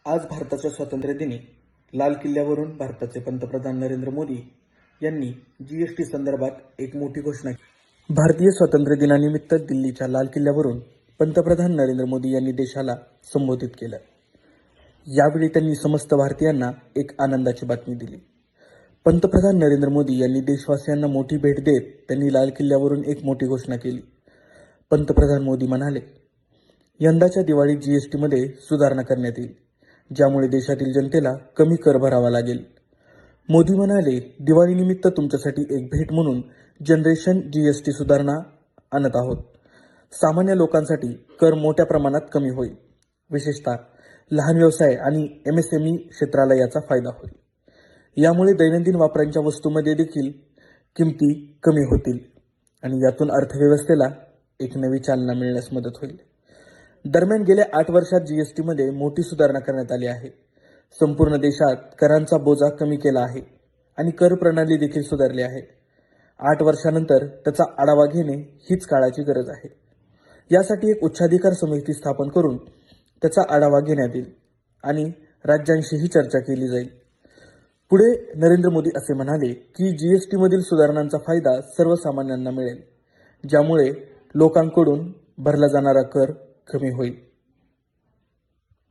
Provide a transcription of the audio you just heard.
आज भारताच्या स्वातंत्र्य दिनी लाल किल्ल्यावरून भारताचे पंतप्रधान नरेंद्र मोदी यांनी जीएसटी संदर्भात एक मोठी घोषणा केली। भारतीय स्वातंत्र्य दिनानिमित्त दिल्लीच्या लाल किल्ल्यावरून पंतप्रधान नरेंद्र मोदी यांनी देशाला संबोधित केलं। यावेळी त्यांनी समस्त भारतीयांना एक आनंदाची बातमी दिली। पंतप्रधान नरेंद्र मोदी यांनी देशवासियांना मोठी भेट देत त्यांनी लाल किल्ल्यावरून एक मोठी घोषणा केली। पंतप्रधान मोदी म्हणाले, यंदाच्या दिवाळीत जीएसटीमध्ये सुधारणा करण्यात येईल, ज्यामुळे देशातील जनतेला कमी कर भरावा लागेल। मोदी म्हणाले, दिवाळीनिमित्त तुमच्यासाठी एक भेट म्हणून जनरेशन जीएसटी सुधारणा आणत आहोत। सामान्य लोकांसाठी कर मोठ्या प्रमाणात कमी होईल, विशेषतः लहान व्यवसाय आणि एमएसएमई क्षेत्राला याचा फायदा होईल। यामुळे दैनंदिन वापरांच्या वस्तूंमध्ये देखील किमती कमी होतील आणि यातून अर्थव्यवस्थेला एक नवी चालना मिळण्यास मदत होईल। दरम्यान गेल्या 8 वर्षात जीएसटीमध्ये मोठी सुधारणा करण्यात आली आहे। संपूर्ण देशात करांचा बोजा कमी केला आहे आणि कर प्रणाली देखील सुधारली आहे। 8 वर्षानंतर त्याचा आढावा घेणे हीच काळाची गरज आहे। यासाठी एक उच्चाधिकार समिती स्थापन करून त्याचा आढावा घेण्यात येईल आणि राज्यांशीही चर्चा केली जाईल। पुढे नरेंद्र मोदी असे म्हणाले की जीएसटीमधील सुधारणांचा फायदा सर्वसामान्यांना मिळेल, ज्यामुळे लोकांकडून भरला जाणारा कर कमी होईल।